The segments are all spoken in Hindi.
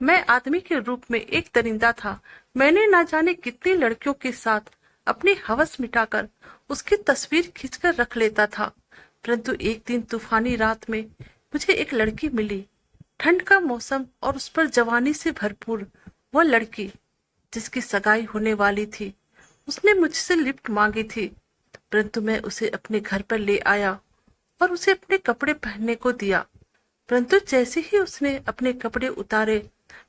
मैं आदमी के रूप में एक दरिंदा था। मैंने ना जाने कितनी लड़कियों के साथ अपनी हवस मिटाकर उसकी तस्वीर खींचकर रख लेता था। परंतु एक दिन तूफानी रात में मुझे एक लड़की मिली। ठंड का मौसम और उस पर जवानी से भरपूर वह लड़की जिसकी सगाई होने वाली थी। उसने मुझसे लिफ्ट मांगी थी, परंतु मैं उसे अपने घर पर ले आया और उसे अपने कपड़े पहनने को दिया। परंतु जैसे ही उसने अपने कपड़े उतारे,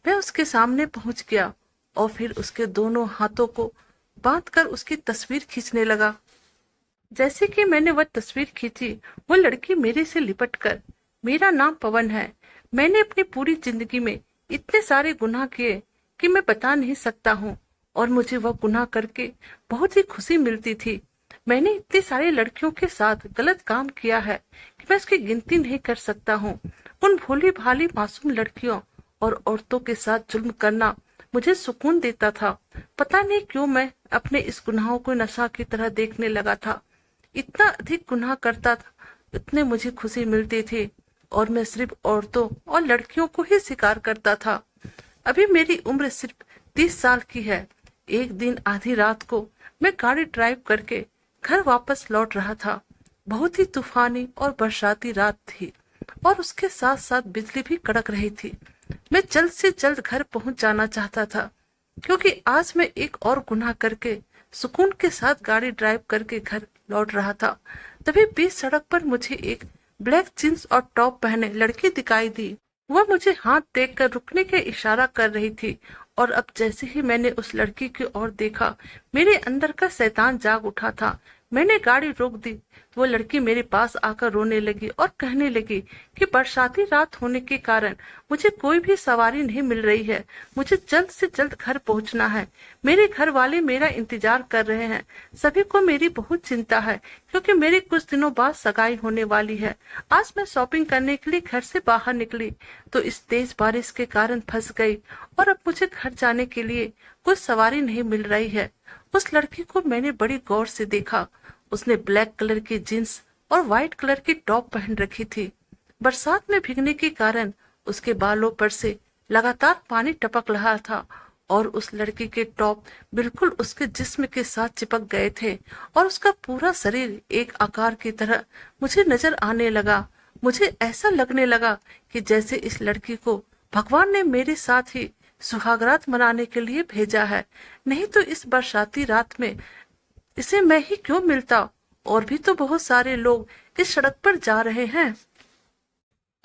मैं उसके सामने पहुंच गया और फिर उसके दोनों हाथों को बांधकर उसकी तस्वीर खींचने लगा। जैसे कि मैंने वह तस्वीर खींची, वो लड़की मेरे से लिपट कर, मेरा नाम पवन है। मैंने अपनी पूरी जिंदगी में इतने सारे गुनाह किए कि मैं बता नहीं सकता हूँ, और मुझे वह गुनाह करके बहुत ही खुशी मिलती थी। मैंने इतनी सारी लड़कियों के साथ गलत काम किया है कि मैं उसकी गिनती नहीं कर सकता हूँ। उन भोली भाली मासूम लड़कियों और औरतों के साथ जुल्म करना मुझे सुकून देता था। पता नहीं क्यों मैं अपने इस गुनाहों को नशा की तरह देखने लगा था। इतना अधिक गुनाह करता था, इतने मुझे खुशी मिलती थी, और मैं सिर्फ औरतों और लड़कियों को ही शिकार करता था। अभी मेरी उम्र सिर्फ 30 साल की है। एक दिन आधी रात को मैं गाड़ी ड्राइव करके घर वापस लौट रहा था। बहुत ही तूफानी और बरसाती रात थी, और उसके साथ साथ बिजली भी कड़क रही थी। मैं जल्द से जल्द घर पहुंच जाना चाहता था, क्योंकि आज मैं एक और गुनाह करके सुकून के साथ गाड़ी ड्राइव करके घर लौट रहा था। तभी बीच सड़क पर मुझे एक ब्लैक जींस और टॉप पहने लड़की दिखाई दी। वह मुझे हाथ देकर रुकने के इशारा कर रही थी, और अब जैसे ही मैंने उस लड़की की ओर देखा, मेरे अंदर का शैतान जाग उठा था। मैंने गाड़ी रोक दी तो वो लड़की मेरे पास आकर रोने लगी और कहने लगी कि बरसाती रात होने के कारण मुझे कोई भी सवारी नहीं मिल रही है। मुझे जल्द से जल्द घर पहुंचना है। मेरे घर वाले मेरा इंतजार कर रहे हैं। सभी को मेरी बहुत चिंता है, क्योंकि मेरे कुछ दिनों बाद सगाई होने वाली है। आज मैं शॉपिंग करने के लिए घर से बाहर निकली तो इस तेज बारिश के कारण फंस गई, और अब मुझे घर जाने के लिए कोई सवारी नहीं मिल रही है। उस लड़की को मैंने बड़ी गौर से देखा। उसने ब्लैक कलर की जींस और व्हाइट कलर की टॉप पहन रखी थी। बरसात में भीगने के कारण उसके बालों पर से लगातार पानी टपक रहा था, और उस लड़की के टॉप बिल्कुल उसके जिस्म के साथ चिपक गए थे, और उसका पूरा शरीर एक आकार की तरह मुझे नजर आने लगा। मुझे ऐसा लगने लगा कि जैसे इस लड़की को भगवान ने मेरे साथ ही सुहागरात मनाने के लिए भेजा है। नहीं तो इस बरसाती रात में इसे मैं ही क्यों मिलता। और भी तो बहुत सारे लोग इस सड़क पर जा रहे हैं।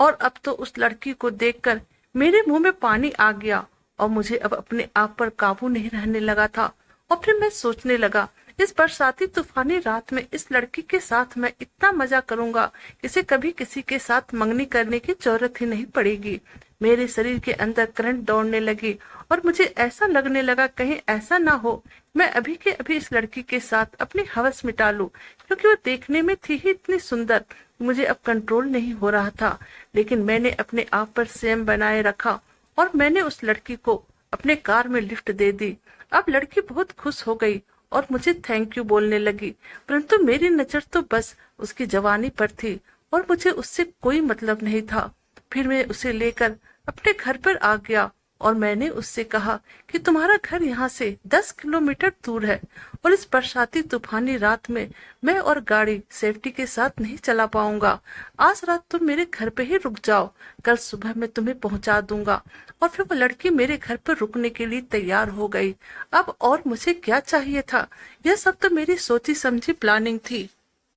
और अब तो उस लड़की को देखकर मेरे मुंह में पानी आ गया, और मुझे अब अपने आप पर काबू नहीं रहने लगा था। और फिर मैं सोचने लगा, इस बरसाती तूफानी रात में इस लड़की के साथ मैं इतना मजा करूंगा, इसे कभी किसी के साथ मंगनी करने की जरूरत ही नहीं पड़ेगी। मेरे शरीर के अंदर करंट दौड़ने लगी, और मुझे ऐसा लगने लगा कहीं ऐसा ना हो मैं अभी के अभी इस लड़की के साथ अपनी हवस मिटा लूं, क्योंकि वो देखने में थी ही इतनी सुंदर। मुझे अब कंट्रोल नहीं हो रहा था, लेकिन मैंने अपने आप पर संयम बनाए रखा, और मैंने उस लड़की को अपने कार में लिफ्ट दे दी। अब लड़की बहुत खुश हो गई और मुझे थैंक यू बोलने लगी, परंतु मेरी नजर तो बस उसकी जवानी पर थी, और मुझे उससे कोई मतलब नहीं था। फिर मैं उसे लेकर अपने घर पर आ गया, और मैंने उससे कहा कि तुम्हारा घर यहाँ से 10 किलोमीटर दूर है, और इस बरसाती तूफानी रात में मैं और गाड़ी सेफ्टी के साथ नहीं चला पाऊंगा। आज रात तुम मेरे घर पे ही रुक जाओ, कल सुबह मैं तुम्हें पहुंचा दूंगा। और फिर वो लड़की मेरे घर पर रुकने के लिए तैयार हो गई। अब और मुझे क्या चाहिए था? यह सब तो मेरी सोची समझी प्लानिंग थी।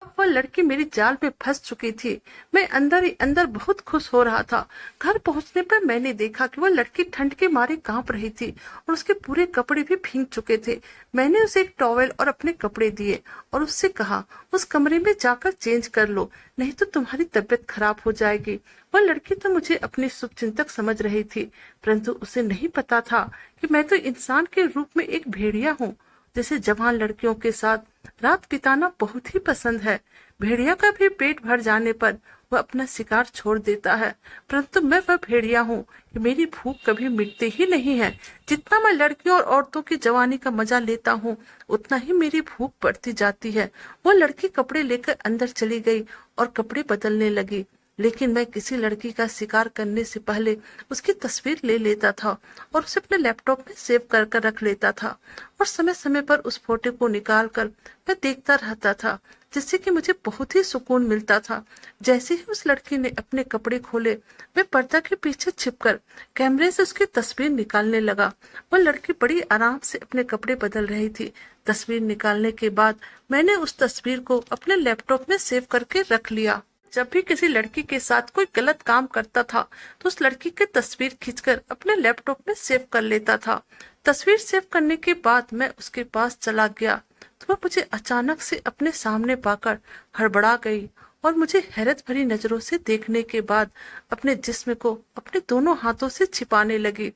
अब वह लड़की मेरी जाल में फंस चुकी थी। मैं अंदर ही अंदर बहुत खुश हो रहा था। घर पहुंचने पर मैंने देखा कि वह लड़की ठंड के मारे कांप रही थी, और उसके पूरे कपड़े भी भीग चुके थे। मैंने उसे एक टॉवेल और अपने कपड़े दिए, और उससे कहा उस कमरे में जाकर चेंज कर लो, नहीं तो तुम्हारी तबीयत खराब हो जाएगी। वह लड़की तो मुझे अपनी शुभचिंतक समझ रही थी, परंतु उसे नहीं पता था कि मैं तो इंसान के रूप में एक भेड़िया हूँ, जिसे जवान लड़कियों के साथ रात बिताना बहुत ही पसंद है। भेड़िया का भी पेट भर जाने पर वह अपना शिकार छोड़ देता है, परंतु मैं वह भेड़िया हूँ कि मेरी भूख कभी मिटती ही नहीं है। जितना मैं लड़कियों और औरतों की जवानी का मजा लेता हूँ, उतना ही मेरी भूख बढ़ती जाती है। वो लड़की कपड़े लेकर अंदर चली गई और कपड़े बदलने लगी। लेकिन मैं किसी लड़की का शिकार करने से पहले उसकी तस्वीर ले लेता था और उसे अपने लैपटॉप में सेव कर कर रख लेता था और समय समय पर उस फोटो को निकाल कर मैं देखता रहता था, जिससे कि मुझे बहुत ही सुकून मिलता था। जैसे ही उस लड़की ने अपने कपड़े खोले, मैं पर्दा के पीछे छिपकर कैमरे से उसकी तस्वीर निकालने लगा। वह लड़की बड़ी आराम से अपने कपड़े बदल रही थी। तस्वीर निकालने के बाद मैंने उस तस्वीर को अपने लैपटॉप में सेव करके रख लिया। जब भी किसी लड़की के साथ कोई गलत काम करता था तो उस लड़की की तस्वीर खींचकर अपने लैपटॉप में सेव कर लेता था। तस्वीर सेव करने के बाद मैं उसके पास चला गया तो वह मुझे अचानक से अपने सामने पाकर हड़बड़ा गई और मुझे हैरत भरी नजरों से देखने के बाद अपने जिस्म को अपने दोनों हाथों से छिपाने लगी।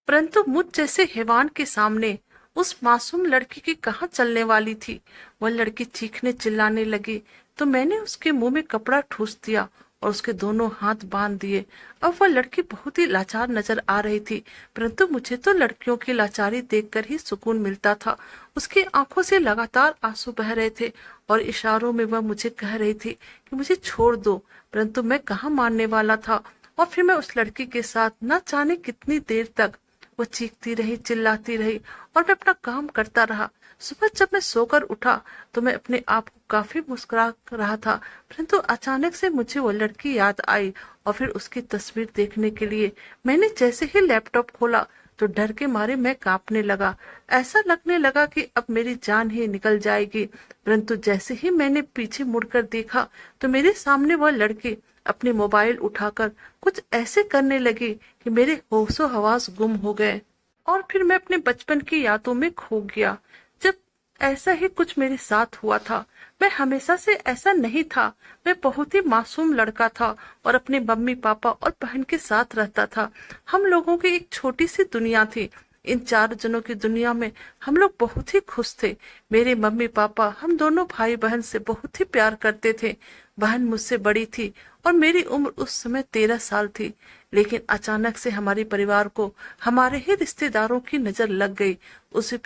परंतु मुझ जैसे हैवान के सामने उस मासूम लड़की की कहाँ चलने वाली थी। वह लड़की चीखने चिल्लाने लगी तो मैंने उसके मुंह में कपड़ा ठूस दिया और उसके दोनों हाथ बांध दिए। अब वह लड़की बहुत ही लाचार नजर आ रही थी, परंतु मुझे तो लड़कियों की लाचारी देखकर ही सुकून मिलता था। उसकी आंखों से लगातार आंसू बह रहे थे और इशारों में वह मुझे कह रही थी कि मुझे छोड़ दो, परंतु मैं कहाँ मानने वाला था। और फिर मैं उस लड़की के साथ न जाने कितनी देर तक वो चीखती रही, चिल्लाती रही और मैं अपना काम करता रहा। सुबह जब मैं सोकर उठा तो मैं अपने आप को काफी मुस्कुरा रहा था, परंतु अचानक से मुझे वो लड़की याद आई और फिर उसकी तस्वीर देखने के लिए मैंने जैसे ही लैपटॉप खोला तो डर के मारे मैं कांपने लगा। ऐसा लगने लगा कि अब मेरी जान ही निकल जाएगी। परंतु जैसे ही मैंने पीछे मुड़कर देखा तो मेरे सामने वह लड़की अपने मोबाइल उठाकर कुछ ऐसे करने लगी कि मेरे होशो हवास गुम हो गए और फिर मैं अपने बचपन की यादों में खो गया। जब ऐसा ही कुछ मेरे साथ हुआ था। मैं हमेशा से ऐसा नहीं था। मैं बहुत ही मासूम लड़का था और अपने मम्मी पापा और बहन के साथ रहता था। हम लोगों की एक छोटी सी दुनिया थी। इन 4 जनों की दुनिया में हम लोग बहुत ही खुश थे। मेरे मम्मी पापा हम दोनों भाई बहन से बहुत ही प्यार करते थे। बहन मुझसे बड़ी थी और मेरी उम्र उस समय 13 साल थी। लेकिन अचानक से हमारे परिवार को हमारे ही रिश्तेदारों की नजर लग गई। उसे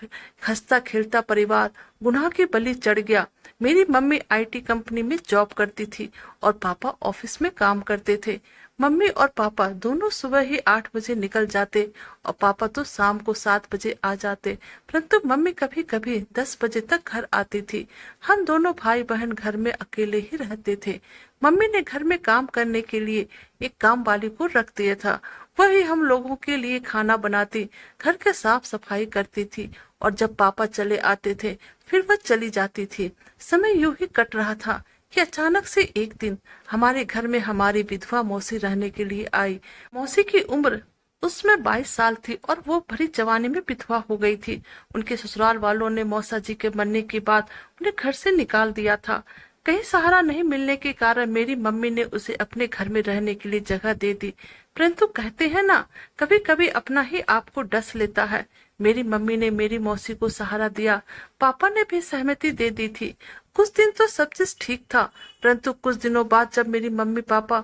हंसता खेलता परिवार गुनाह की बलि चढ़ गया। मेरी मम्मी आईटी कंपनी में जॉब करती थी और पापा ऑफिस में काम करते थे। मम्मी और पापा दोनों सुबह ही 8 बजे निकल जाते और पापा तो शाम को 7 बजे आ जाते, परंतु मम्मी कभी कभी 10 बजे तक घर आती थी। हम दोनों भाई बहन घर में अकेले ही रहते थे। मम्मी ने घर में काम करने के लिए एक काम वाली को रख दिया था। वही हम लोगों के लिए खाना बनाती, घर के साफ सफाई करती थी और जब पापा चले आते थे फिर वह चली जाती थी। समय यूं ही कट रहा था कि अचानक से एक दिन हमारे घर में हमारी विधवा मौसी रहने के लिए आई। मौसी की उम्र उसमें 22 साल थी और वो भरी जवानी में विधवा हो गई थी। उनके ससुराल वालों ने मौसा जी के मरने के बाद उन्हें घर से निकाल दिया था। कहीं सहारा नहीं मिलने के कारण मेरी मम्मी ने उसे अपने घर में रहने के लिए जगह दे दी। परंतु कहते हैं ना, कभी कभी अपना ही आपको डस लेता है। मेरी मम्मी ने मेरी मौसी को सहारा दिया। पापा ने भी सहमति दे दी थी। कुछ दिन तो सब चीज ठीक था, परंतु कुछ दिनों बाद जब मेरी मम्मी पापा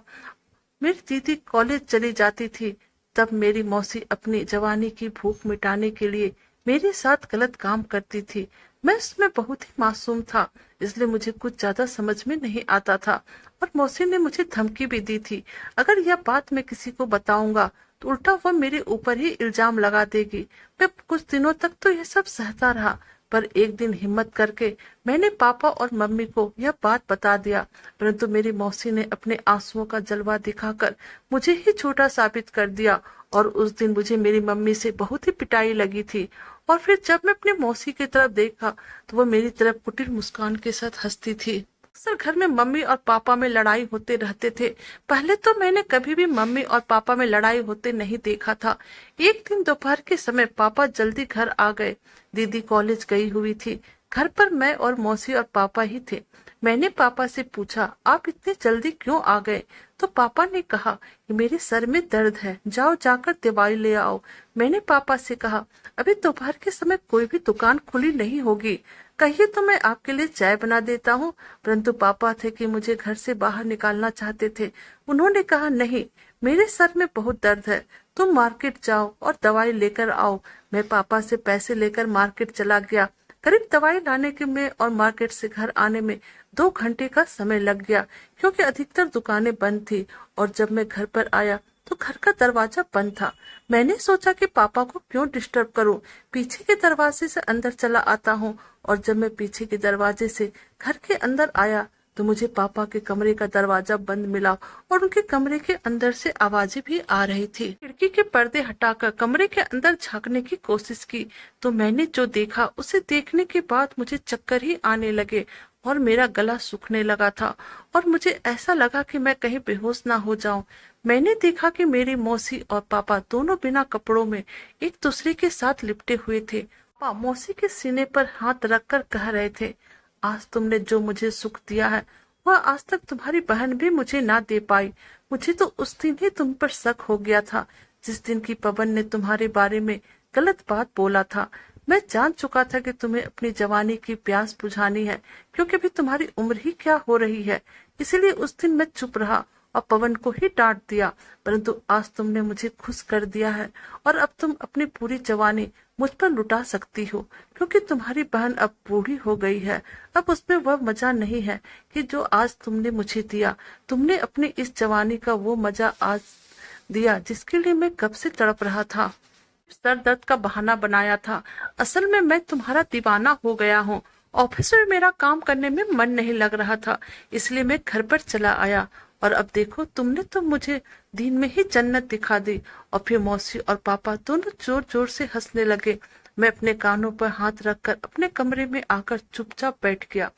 मेरी दीदी कॉलेज चली जाती थी, तब मेरी मौसी अपनी जवानी की भूख मिटाने के लिए मेरे साथ गलत काम करती थी। मैं उसमें बहुत ही मासूम था, इसलिए मुझे कुछ ज्यादा समझ में नहीं आता था और मौसी ने मुझे धमकी भी दी थी, अगर यह बात मैं किसी को बताऊंगा तो उल्टा वह मेरे ऊपर ही इल्जाम लगा देगी। मैं कुछ दिनों तक तो यह सब सहता रहा, पर एक दिन हिम्मत करके मैंने पापा और मम्मी को यह बात बता दिया। परंतु मेरी मौसी ने अपने आंसुओं का जलवा दिखाकर मुझे ही छोटा साबित कर दिया और उस दिन मुझे मेरी मम्मी से बहुत ही पिटाई लगी थी। और फिर जब मैं अपने मौसी की तरफ देखा तो वह मेरी तरफ कुटिल मुस्कान के साथ हंसती थी। अक्सर घर में मम्मी और पापा में लड़ाई होते रहते थे। पहले तो मैंने कभी भी मम्मी और पापा में लड़ाई होते नहीं देखा था। एक दिन दोपहर के समय पापा जल्दी घर आ गए। दीदी कॉलेज गई हुई थी। घर पर मैं और मौसी और पापा ही थे। मैंने पापा से पूछा, आप इतनी जल्दी क्यों आ गए? तो पापा ने कहा कि मेरे सर में दर्द है, जाओ जाकर दवाई ले आओ। मैंने पापा से कहा, अभी दोपहर के समय कोई भी दुकान खुली नहीं होगी, कहिए तो मैं आपके लिए चाय बना देता हूँ। परंतु पापा थे कि मुझे घर से बाहर निकालना चाहते थे। उन्होंने कहा, नहीं, मेरे सर में बहुत दर्द है, तुम मार्केट जाओ और दवाई लेकर आओ। मैं पापा से पैसे लेकर मार्केट चला गया। करीब दवाई लाने के में और मार्केट से घर आने में 2 घंटे का समय लग गया, क्योंकि अधिकतर दुकानें बंद थी। और जब मैं घर पर आया तो घर का दरवाजा बंद था। मैंने सोचा कि पापा को क्यों डिस्टर्ब करूं, पीछे के दरवाजे से अंदर चला आता हूँ। और जब मैं पीछे के दरवाजे से घर के अंदर आया तो मुझे पापा के कमरे का दरवाजा बंद मिला और उनके कमरे के अंदर से आवाजें भी आ रही थी। खिड़की के पर्दे हटाकर कमरे के अंदर झांकने की कोशिश की तो मैंने जो देखा उसे देखने के बाद मुझे चक्कर ही आने लगे और मेरा गला सूखने लगा था और मुझे ऐसा लगा कि मैं कहीं बेहोश ना हो जाऊं। मैंने देखा कि मेरी मौसी और पापा दोनों बिना कपड़ों में एक दूसरे के साथ लिपटे हुए थे। पापा मौसी के सीने पर हाथ रखकर कह रहे थे, आज तुमने जो मुझे सुख दिया है वह आज तक तुम्हारी बहन भी मुझे ना दे पाई। मुझे तो उस दिन ही तुम पर शक हो गया था, जिस दिन की पवन ने तुम्हारे बारे में गलत बात बोला था। मैं जान चुका था कि तुम्हें अपनी जवानी की प्यास बुझानी है, क्योंकि अभी तुम्हारी उम्र ही क्या हो रही है। इसीलिए उस दिन मैं चुप रहा और पवन को ही डांट दिया, परंतु आज तुमने मुझे खुश कर दिया है और अब तुम अपनी पूरी जवानी मुझ पर लुटा सकती हो, क्योंकि तुम्हारी बहन अब बूढ़ी हो गई है। अब उसमें वह मजा नहीं है कि जो आज तुमने मुझे दिया। तुमने अपनी इस जवानी का वो मजा आज दिया जिसके लिए मैं कब से तड़प रहा था। सर दर्द का बहाना बनाया था, असल में मैं तुम्हारा दीवाना हो गया हूँ। ऑफिस में मेरा काम करने में मन नहीं लग रहा था, इसलिए मैं घर पर चला आया। और अब देखो, तुमने तो मुझे दिन में ही जन्नत दिखा दी। और फिर मौसी और पापा दोनों जोर जोर से हंसने लगे। मैं अपने कानों पर हाथ रखकर अपने कमरे में आकर चुपचाप बैठ गया।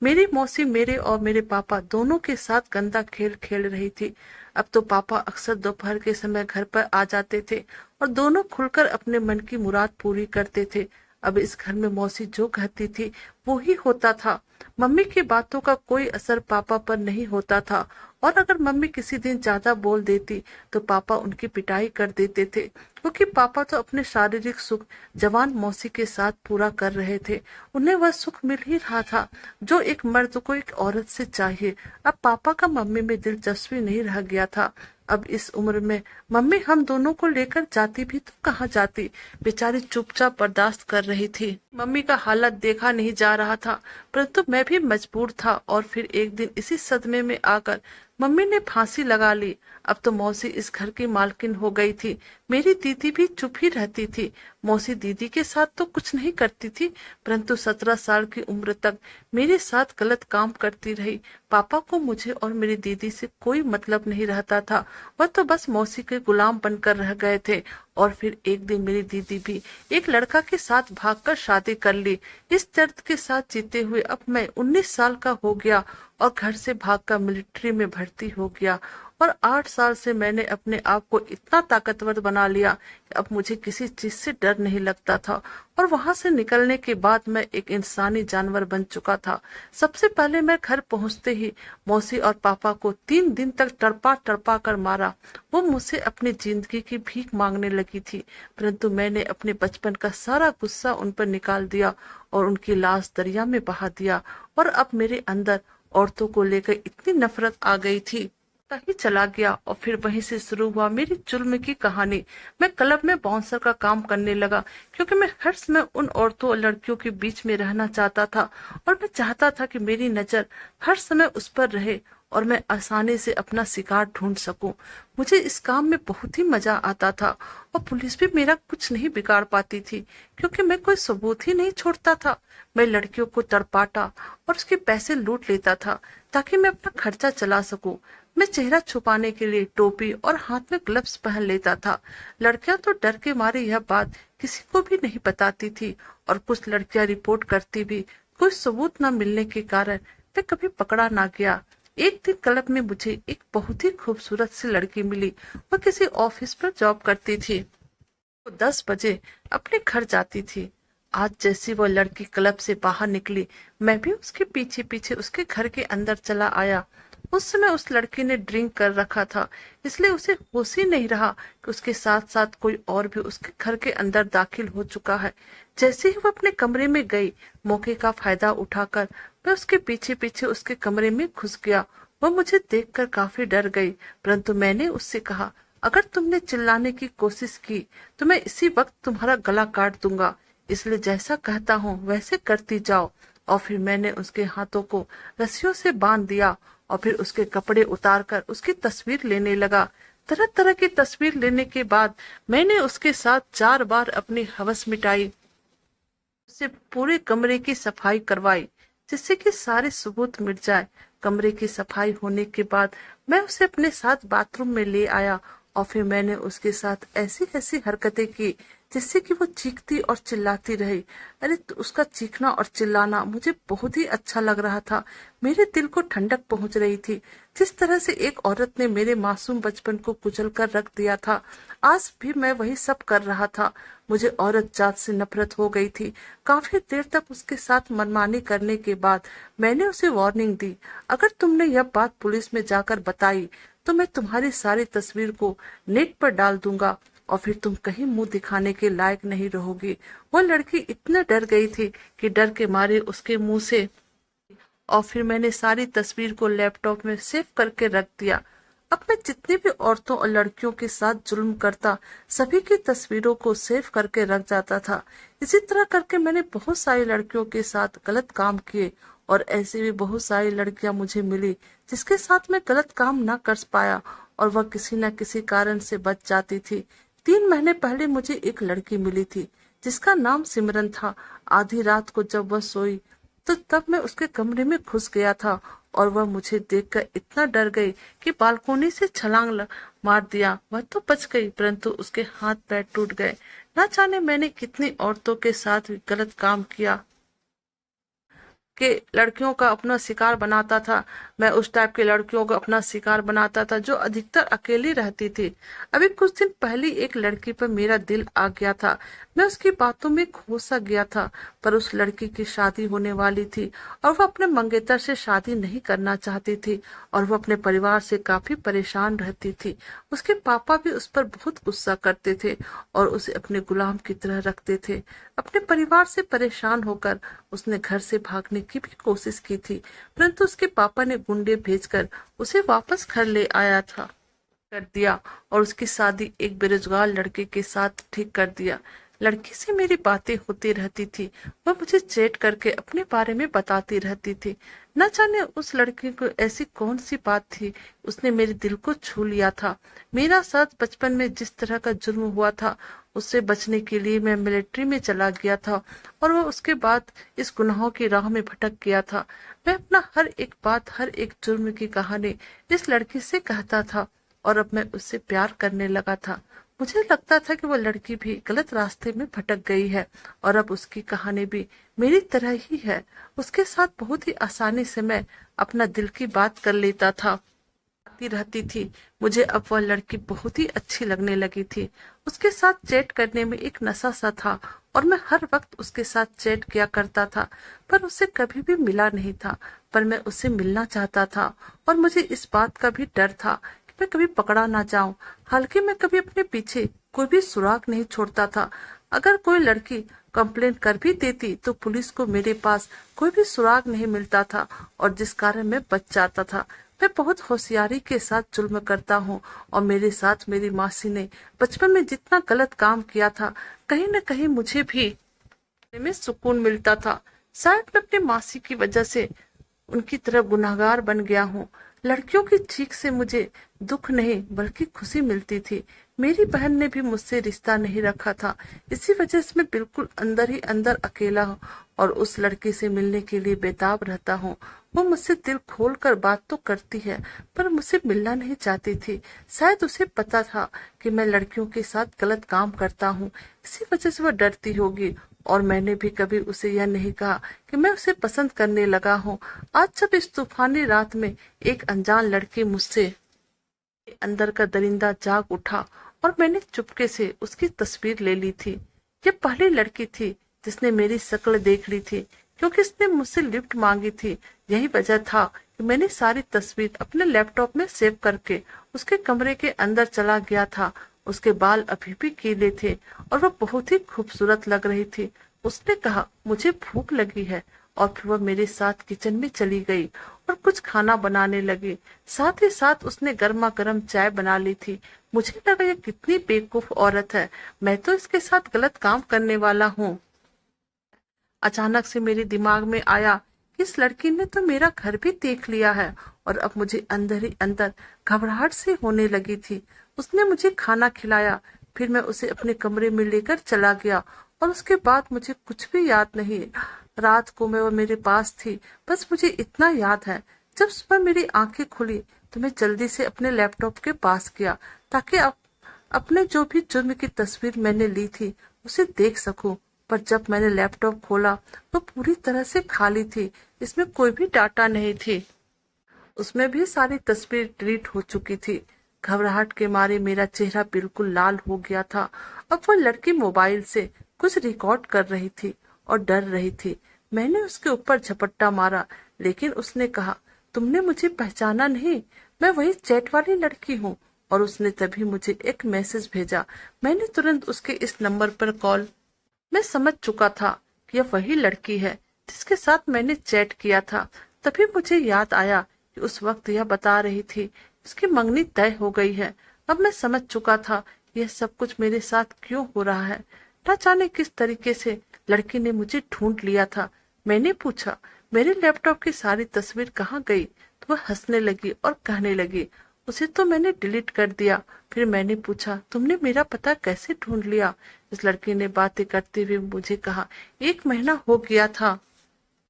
मेरी मौसी मेरे और मेरे पापा दोनों के साथ गंदा खेल खेल रही थी। अब तो पापा अक्सर दोपहर के समय घर पर आ जाते थे और दोनों खुलकर अपने मन की मुराद पूरी करते थे। अब इस घर में मौसी जो कहती थी वो ही होता था। मम्मी की बातों का कोई असर पापा पर नहीं होता था, और अगर मम्मी किसी दिन ज्यादा बोल देती तो पापा उनकी पिटाई कर देते थे, क्योंकि पापा तो अपने शारीरिक सुख जवान मौसी के साथ पूरा कर रहे थे। उन्हें वह सुख मिल ही रहा था जो एक मर्द को एक औरत से चाहिए। अब पापा का मम्मी में दिलचस्पी नहीं रह गया था। अब इस उम्र में मम्मी हम दोनों को लेकर जाती भी तो कहाँ जाती। बेचारी चुपचाप बर्दाश्त कर रही थी। मम्मी का हालत देखा नहीं जा रहा था, परंतु मैं भी मजबूर था। और फिर एक दिन इसी सदमे में आकर मम्मी ने फांसी लगा ली। अब तो मौसी इस घर की मालकिन हो गई थी। मेरी दीदी भी चुप ही रहती थी। मौसी दीदी के साथ तो कुछ नहीं करती थी, परंतु 17 साल की उम्र तक मेरे साथ गलत काम करती रही। पापा को मुझे और मेरी दीदी से कोई मतलब नहीं रहता था, वह तो बस मौसी के गुलाम बनकर रह गए थे। और फिर एक दिन मेरी दीदी भी एक लड़का के साथ भागकर शादी कर ली। इस दर्द के साथ जीते हुए अब मैं 19 साल का हो गया और घर से भागकर मिलिट्री में भर्ती हो गया। और 8 साल से मैंने अपने आप को इतना ताकतवर बना लिया कि अब मुझे किसी चीज से डर नहीं लगता था। और वहां से निकलने के बाद मैं एक इंसानी जानवर बन चुका था। सबसे पहले मैं घर पहुंचते ही मौसी और पापा को 3 दिन तक तड़पा तड़पा कर मारा। वो मुझसे अपनी जिंदगी की भीख मांगने लगी थी, परंतु मैंने अपने बचपन का सारा गुस्सा उन पर निकाल दिया और उनकी लाश दरिया में बहा दिया। और अब मेरे अंदर औरतों को लेकर इतनी नफरत आ गई थी ही चला गया। और फिर वहीं से शुरू हुआ मेरी जुल्म की कहानी। मैं क्लब में बाउंसर का काम करने लगा, क्योंकि मैं हर समय उन औरतों और लड़कियों के बीच में रहना चाहता था और मैं चाहता था कि मेरी नजर हर समय उस पर रहे और मैं आसानी से अपना शिकार ढूंढ सकूं। मुझे इस काम में बहुत ही मजा आता था और पुलिस भी मेरा कुछ नहीं बिगाड़ पाती थी, क्योंकि मैं कोई सबूत ही नहीं छोड़ता था। मैं लड़कियों को तड़पाता और उसके पैसे लूट लेता था ताकि मैं अपना खर्चा चला सकूं। मैं चेहरा छुपाने के लिए टोपी और हाथ में ग्लव्स पहन लेता था। लड़कियां तो डर के मारे यह बात किसी को भी नहीं बताती थी और कुछ लड़कियां रिपोर्ट करती भी। कोई सबूत न मिलने के कारण मैं कभी पकड़ा ना गया। एक दिन क्लब में मुझे एक बहुत ही खूबसूरत सी लड़की मिली। वह किसी ऑफिस पर जॉब करती थी। वो 10 बजे अपने घर जाती थी। आज जैसी वो लड़की क्लब से बाहर निकली, मैं भी उसके पीछे पीछे उसके घर के अंदर चला आया। उस समय उस लड़की ने ड्रिंक कर रखा था, इसलिए उसे होश ही नहीं रहा कि उसके साथ साथ कोई और भी उसके घर के अंदर दाखिल हो चुका है। जैसे ही वो अपने कमरे में गई, मौके का फायदा उठाकर मैं उसके पीछे पीछे उसके कमरे में घुस गया। वो मुझे देखकर काफी डर गई, परंतु मैंने उससे कहा, अगर तुमने चिल्लाने की कोशिश की तो मैं इसी वक्त तुम्हारा गला काट दूंगा। इसलिए जैसा कहता हूँ वैसे करती जाओ। और फिर मैंने उसके हाथों को रस्सियों से बांध दिया और फिर उसके कपड़े उतारकर उसकी तस्वीर लेने लगा। तरह तरह की तस्वीर लेने के बाद मैंने उसके साथ 4 बार अपनी हवस मिटाई। उसे पूरे कमरे की सफाई करवाई जिससे कि सारे सबूत मिट जाए। कमरे की सफाई होने के बाद मैं उसे अपने साथ बाथरूम में ले आया और फिर मैंने उसके साथ ऐसी ऐसी हरकतें की जिससे कि वो चीखती और चिल्लाती रही। अरे तो उसका चीखना और चिल्लाना मुझे बहुत ही अच्छा लग रहा था। मेरे दिल को ठंडक पहुंच रही थी। जिस तरह से एक औरत ने मेरे मासूम बचपन को कुचल कर रख दिया था, आज भी मैं वही सब कर रहा था। मुझे औरत जात से नफरत हो गई थी। काफी देर तक उसके साथ मनमानी करने के बाद मैंने उसे वार्निंग दी, अगर तुमने यह बात पुलिस में जाकर बताई तो मैं तुम्हारी सारी तस्वीर को नेट पर डाल दूंगा और फिर तुम कहीं मुंह दिखाने के लायक नहीं रहोगी। वो लड़की इतना डर गई थी कि डर के मारे उसके मुंह से और फिर मैंने सारी तस्वीर को लैपटॉप में सेव करके रख दिया। अब मैं जितनी भी औरतों और लड़कियों के साथ जुल्म करता सभी की तस्वीरों को सेव करके रख जाता था। इसी तरह करके मैंने बहुत सारी लड़कियों के साथ गलत काम किए और ऐसे भी बहुत सारी लड़कियां मुझे मिली जिसके साथ मैं गलत काम ना कर पाया और वह किसी न किसी कारण से बच जाती थी। 3 महीने पहले मुझे एक लड़की मिली थी जिसका नाम सिमरन था। आधी रात को जब वह सोई तो तब मैं उसके कमरे में घुस गया था और वह मुझे देखकर इतना डर गई कि बालकोनी से मार दिया। वह तो बच गई परंतु उसके हाथ पैर टूट गए। ना जाने मैंने कितनी औरतों के साथ गलत काम किया के लड़कियों का अपना शिकार बनाता था। मैं उस टाइप की लड़कियों को अपना शिकार बनाता था जो अधिकतर अकेली रहती थी। अभी कुछ दिन पहले एक लड़की पर मेरा दिल आ गया था। मैं उसकी बातों में खो सा गया था, पर उस लड़की की शादी होने वाली थी और वह अपने मंगेतर से शादी नहीं करना चाहती थी और वह अपने परिवार से काफी परेशान रहती थी। उसके पापा भी उस पर बहुत गुस्सा करते थे और उसे अपने गुलाम की तरह रखते थे। अपने परिवार से परेशान होकर उसने घर से भागने की भी कोशिश की थी, परंतु उसके पापा ने गुंडे भेजकर उसे वापस घर ले आया था कर दिया और उसकी शादी एक बेरोजगार लड़के के साथ ठीक कर दिया। लड़की से मेरी बातें होती रहती थी। वह मुझे चैट करके अपने बारे में बताती रहती थी। न जाने उस लड़की को ऐसी कौन सी बात थी, उसने मेरे दिल को छू लिया था। मेरा साथ बचपन में जिस तरह का जुल्म हुआ था उससे बचने के लिए मैं मिलिट्री में चला गया था और वह उसके बाद इस गुनाहों की राह में भटक गया था। मैं अपना हर एक बात, हर एक जुर्म की कहानी इस लड़की से कहता था और अब मैं उससे प्यार करने लगा था। मुझे लगता था कि वो लड़की भी गलत रास्ते में भटक गई है और अब उसकी कहानी भी मेरी तरह ही है। उसके साथ बहुत ही आसानी से मैं अपना दिल की बात कर लेता था, आती रहती थी। मुझे अब वह लड़की बहुत ही अच्छी लगने लगी थी। उसके साथ चैट करने में एक नशा सा था और मैं हर वक्त उसके साथ चैट किया करता था, पर उससे कभी भी मिला नहीं था। पर मैं उससे मिलना चाहता था और मुझे इस बात का भी डर था कि मैं कभी पकड़ा ना जाऊं। हालांकि मैं कभी अपने पीछे कोई भी सुराग नहीं छोड़ता था। अगर कोई लड़की कंप्लेन कर भी देती तो पुलिस को मेरे पास कोई भी सुराग नहीं मिलता था और जिस कारण मैं बच जाता था। मैं बहुत होशियारी के साथ जुल्म करता हूँ और मेरे साथ मेरी मासी ने बचपन में जितना गलत काम किया था, कहीं न कहीं मुझे भी में सुकून मिलता था। शायद मैं अपनी मासी की वजह से उनकी तरह गुनाहगार बन गया हूँ। लड़कियों की चीख से मुझे दुख नहीं बल्कि खुशी मिलती थी। मेरी बहन ने भी मुझसे रिश्ता नहीं रखा था, इसी वजह से मैं बिल्कुल अंदर ही अंदर अकेला हूँ और उस लड़की से मिलने के लिए बेताब रहता हूँ। वो मुझसे दिल खोल कर बात तो करती है पर मुझसे मिलना नहीं चाहती थी। शायद उसे पता था कि मैं लड़कियों के साथ गलत काम करता हूँ, इसी वजह से वह डरती होगी और मैंने भी कभी उसे यह नहीं कहा कि मैं उसे पसंद करने लगा हूँ। आज जब इस तूफानी रात में एक अनजान लड़की मुझसे अंदर का दरिंदा जाग उठा और मैंने चुपके से उसकी तस्वीर ले ली थी। ये पहली लड़की थी जिसने मेरी शक्ल देख ली थी क्योंकि इसने मुझसे लिफ्ट मांगी थी। यही वजह था कि मैंने सारी तस्वीर अपने लैपटॉप में सेव करके उसके कमरे के अंदर चला गया था। उसके बाल अभी भी गीले थे और वह बहुत ही खूबसूरत लग रही थी। उसने कहा मुझे भूख लगी है और फिर वह मेरे साथ किचन में चली गई और कुछ खाना बनाने लगी। साथ ही साथ उसने गर्मा गर्म चाय बना ली थी। मुझे लगा ये कितनी बेवकूफ औरत है, मैं तो इसके साथ गलत काम करने वाला हूँ। अचानक से मेरे दिमाग में आया कि इस लड़की ने तो मेरा घर भी देख लिया है और अब मुझे अंदर ही अंदर घबराहट से होने लगी थी। उसने मुझे खाना खिलाया, फिर मैं उसे अपने कमरे में लेकर चला गया और उसके बाद मुझे कुछ भी याद नहीं। रात को मैं वो मेरे पास थी, बस मुझे इतना याद है जब सुबह मेरी आंखें खुली तो मैं जल्दी से अपने लैपटॉप के पास गया ताकि अपने जो भी जुर्म की तस्वीर मैंने ली थी उसे देख सकूं। पर जब मैंने लैपटॉप खोला वो पूरी तरह से खाली थी, इसमें कोई भी डाटा नहीं थी। उसमें भी सारी तस्वीर डिलीट हो चुकी थी। घबराहट के मारे मेरा चेहरा बिल्कुल लाल हो गया था। अब वो लड़की मोबाइल से कुछ रिकॉर्ड कर रही थी और डर रही थी। मैंने उसके ऊपर झपट्टा मारा, लेकिन उसने कहा, तुमने मुझे पहचाना नहीं, मैं वही चैट वाली लड़की हूँ। और उसने तभी मुझे एक मैसेज भेजा। मैंने तुरंत उसके इस नंबर पर कॉल। मैं समझ चुका था कि यह वही लड़की है जिसके साथ मैंने चैट किया था। तभी मुझे याद आया कि उस वक्त यह बता रही थी उसकी मंगनी तय हो गई है। अब मैं समझ चुका था यह सब कुछ मेरे साथ क्यों हो रहा है। न जाने किस तरीके से लड़की ने मुझे ढूंढ लिया था। मैंने पूछा, मेरे लैपटॉप की सारी तस्वीर कहाँ गई? तो वह हंसने लगी और कहने लगी, उसे तो मैंने डिलीट कर दिया। फिर मैंने पूछा, तुमने मेरा पता कैसे ढूंढ लिया? इस लड़की ने बातें करते हुए मुझे कहा, 1 महीना हो गया था,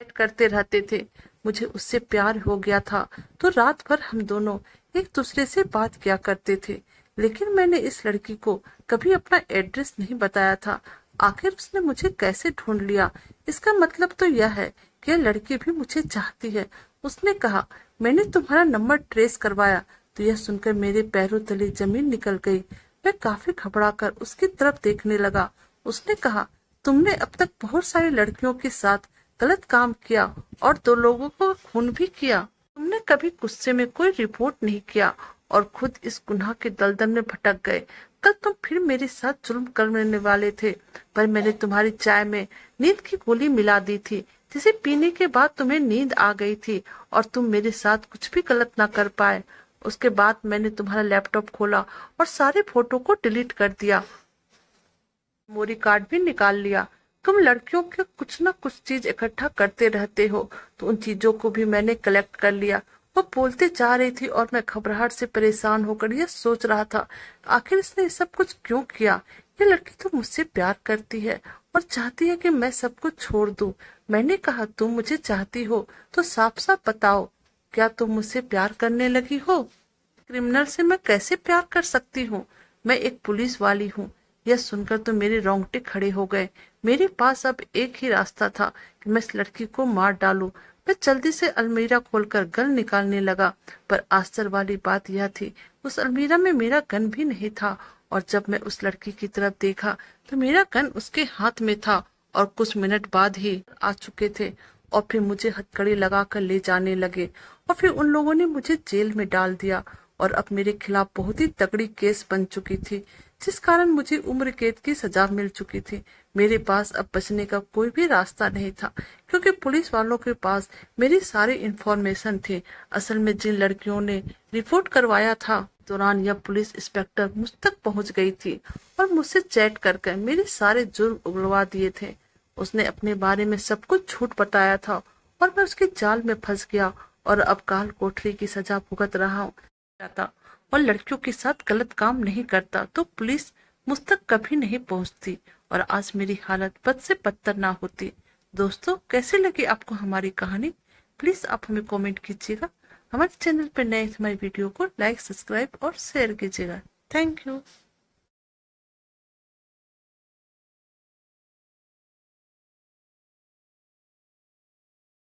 चैट करते रहते थे, मुझे उससे प्यार हो गया था तो रात भर हम दोनों एक दूसरे से बात किया करते थे। लेकिन मैंने इस लड़की को कभी अपना एड्रेस नहीं बताया था। आखिर उसने मुझे कैसे ढूंढ लिया? इसका मतलब तो यह है कि यह लड़की भी मुझे चाहती है। उसने कहा, मैंने तुम्हारा नंबर ट्रेस करवाया। तो यह सुनकर मेरे पैरों तले जमीन निकल गई। मैं काफी घबरा कर उसकी तरफ देखने लगा। उसने कहा, तुमने अब तक बहुत सारी लड़कियों के साथ गलत काम किया और 2 लोगों को खून भी किया। तुमने कभी गुस्से में कोई रिपोर्ट नहीं किया और खुद इस गुनाह के दलदल में भटक गए। कल तुम फिर मेरे साथ जुल्म करने वाले थे, पर मैंने तुम्हारी चाय में नींद की गोली मिला दी थी, जिसे पीने के बाद तुम्हें नींद आ गई थी और तुम मेरे साथ कुछ भी गलत ना कर पाए। उसके बाद मैंने तुम्हारा लैपटॉप खोला और सारे फोटो को डिलीट कर दिया, मेमोरी कार्ड भी निकाल लिया। तुम लड़कियों के कुछ ना कुछ चीज इकट्ठा करते रहते हो, तो उन चीजों को भी मैंने कलेक्ट कर लिया। वो बोलते जा रही थी और मैं घबराहट से परेशान होकर यह सोच रहा था, आखिर इसने सब कुछ क्यों किया? ये लड़की तो मुझसे प्यार करती है और चाहती है कि मैं सब कुछ छोड़ दूं। मैंने कहा, तुम मुझे चाहती हो तो साफ साफ बताओ, क्या तुम मुझसे प्यार करने लगी हो? क्रिमिनल से मैं कैसे प्यार कर सकती हूँ? मैं एक पुलिस वाली हूँ। यह सुनकर तो मेरे रोंगटे खड़े हो गए। मेरे पास अब एक ही रास्ता था कि मैं इस लड़की को मार डालूं। मैं जल्दी से अलमीरा खोलकर गन निकालने लगा, पर आश्चर्य वाली बात यह थी, उस अलमीरा में मेरा गन भी नहीं था। और जब मैं उस लड़की की तरफ देखा तो मेरा गन उसके हाथ में था और कुछ मिनट बाद ही आ चुके थे और फिर मुझे हथकड़ी लगाकर ले जाने लगे और फिर उन लोगों ने मुझे जेल में डाल दिया। और अब मेरे खिलाफ बहुत ही तगड़ी केस बन चुकी थी, जिस कारण मुझे उम्र कैद की सजा मिल चुकी थी। मेरे पास अब बचने का कोई भी रास्ता नहीं था, क्योंकि पुलिस वालों के पास मेरी सारी इंफॉर्मेशन थी। असल में जिन लड़कियों ने रिपोर्ट करवाया था दौरान यह पुलिस इंस्पेक्टर मुझ तक पहुंच गई थी और मुझसे चैट कर मेरे सारे जुर्म उगलवा दिए थे। उसने अपने बारे में सब कुछ झूठ बताया था और मैं उसके जाल में फंस गया और अब काल कोठरी की सजा भुगत रहा हूँ जाता और लड़कियों के साथ गलत काम नहीं करता तो पुलिस मुझ तक कभी नहीं पहुंचती और आज मेरी हालत बद से बदतर ना होती। दोस्तों, कैसे लगी आपको हमारी कहानी? प्लीज आप हमें कमेंट कीजिएगा। हमारे चैनल पर नए हमारी वीडियो को लाइक, सब्सक्राइब और शेयर कीजिएगा। Thank you.